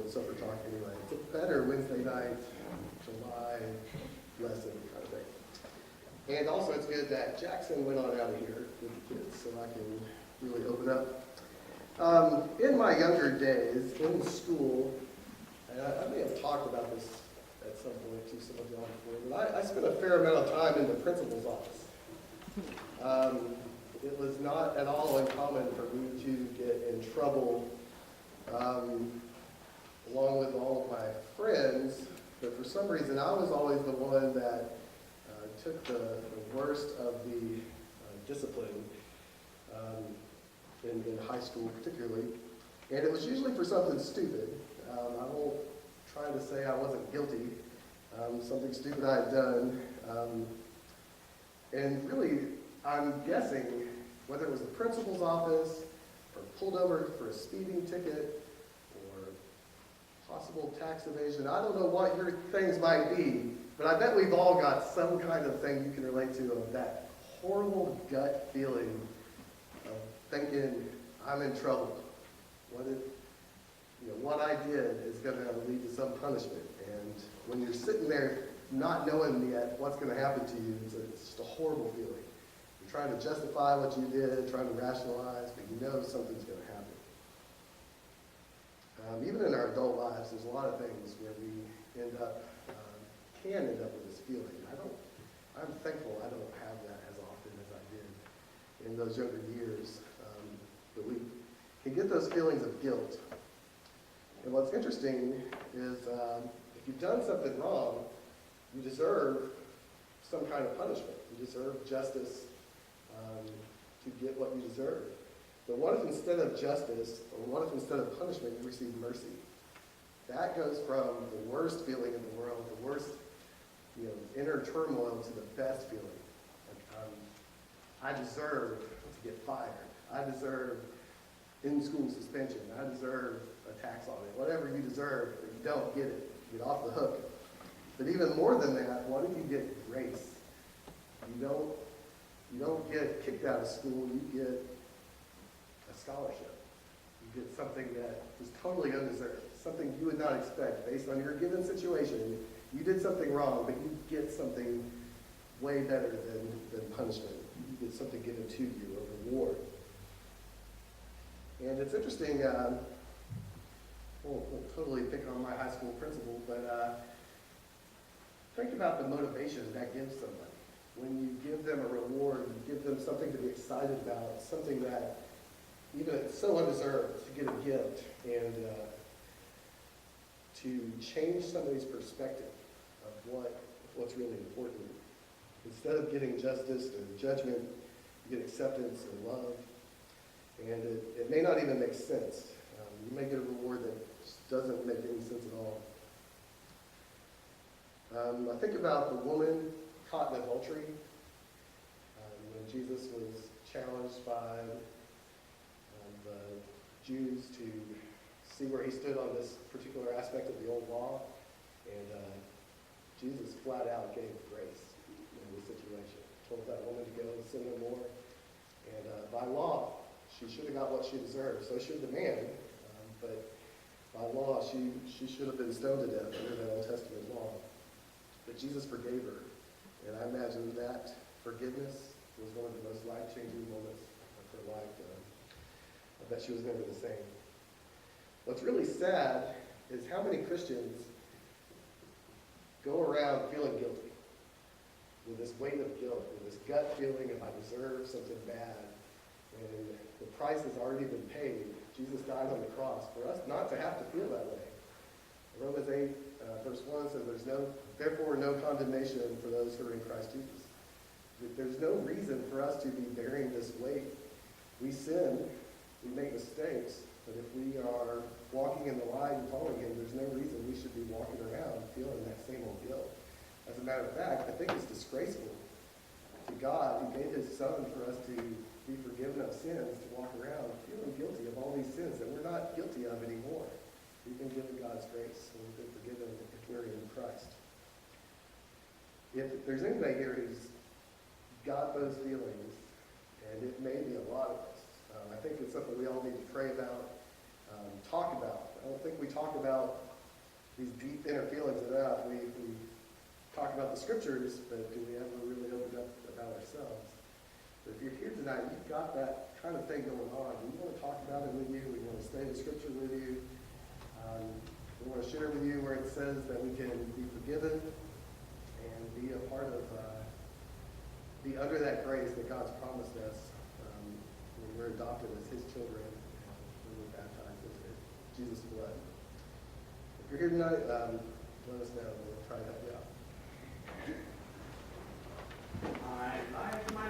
supper talk anyway. It's a better Wednesday night, July lesson kind of thing. And also it's good that Jackson went on out of here with the kids, so I can really open up. In my younger days, in school, and I may have talked about this at some point to some of y'all before, but I spent a fair amount of time in the principal's office. It was not at all uncommon for me to get in trouble along with all of my friends, but for some reason I was always the one that took the worst of the discipline in high school particularly, and it was usually for something stupid. I won't try to say I wasn't guilty, something stupid I had done, and really I'm guessing whether it was the principal's office or pulled over for a speeding ticket or possible tax evasion. I don't know what your things might be, but I bet we've all got some kind of thing you can relate to of that horrible gut feeling of thinking, I'm in trouble. What I did is going to lead to some punishment. And when you're sitting there not knowing yet what's going to happen to you, it's just a horrible feeling. You're trying to justify what you did, trying to rationalize, but you know something's going to happen. Even in our adult lives, there's a lot of things where we can end up with this feeling. I'm thankful I don't have that as often as I did in those younger years. But we can get those feelings of guilt. And what's interesting is if you've done something wrong, you deserve some kind of punishment. You deserve justice to get what you deserve. But what if instead of justice, or what if instead of punishment, you receive mercy? That goes from the worst feeling in the world, the worst inner turmoil, to the best feeling. I deserve to get fired. I deserve in-school suspension. I deserve a tax audit. Whatever you deserve, if you don't get it, you get off the hook. But even more than that, what if you get grace? You don't get kicked out of school, you get a scholarship. You get something that is totally undeserved, something you would not expect based on your given situation. You did something wrong, but you get something way better than punishment. You get something given to you, a reward. And it's interesting, we'll totally pick on my high school principal, but think about the motivation that gives somebody. When you give them a reward, you give them something to be excited about, something that even it's so undeserved, to get a gift and to change somebody's perspective of what's really important. Instead of getting justice and judgment, you get acceptance and love. And it may not even make sense. You may get a reward that just doesn't make any sense at all. I think about the woman caught in adultery when Jesus was challenged by the Jews to see where he stood on this particular aspect of the old law. And Jesus flat out gave grace in the situation. Told that woman to go and sin no more. And by law, she should have got what she deserved. So should the man. But by law, she should have been stoned to death under the Old Testament law. But Jesus forgave her. And I imagine that forgiveness was one of the most life-changing moments of her life. I bet she was never the same. What's really sad is how many Christians go around feeling guilty, with this weight of guilt, with this gut feeling of I deserve something bad. And the price has already been paid. Jesus died on the cross for us not to have to feel that way. Romans 8, verse 1 says, therefore no condemnation for those who are in Christ Jesus. There's no reason for us to be bearing this weight. We sin, we make mistakes, but if we are walking in the light and following him, there's no reason we should be walking around feeling that same old guilt. As a matter of fact, I think it's disgraceful to God, who gave his son for us to be forgiven of sins, to walk around feeling guilty of all these sins that we're not guilty of anymore. We've been given God's grace, and we've been forgiven if we're in Christ. If there's anybody here who's got those feelings, and it may be a lot of us, I think it's something we all need to pray about, talk about, I don't think we talk about these deep inner feelings enough. We talk about the scriptures, but do we ever really open up about ourselves? But if you're here tonight, you've got that kind of thing going on. We want to talk about it with you. We want to study the scripture with you. We want to share with you where it says that we can be forgiven and be a part of, be under that grace that God's promised us when we're adopted as His children and when we're baptized in Jesus' blood. If you're here tonight, let us know. We'll try to help you out. I like my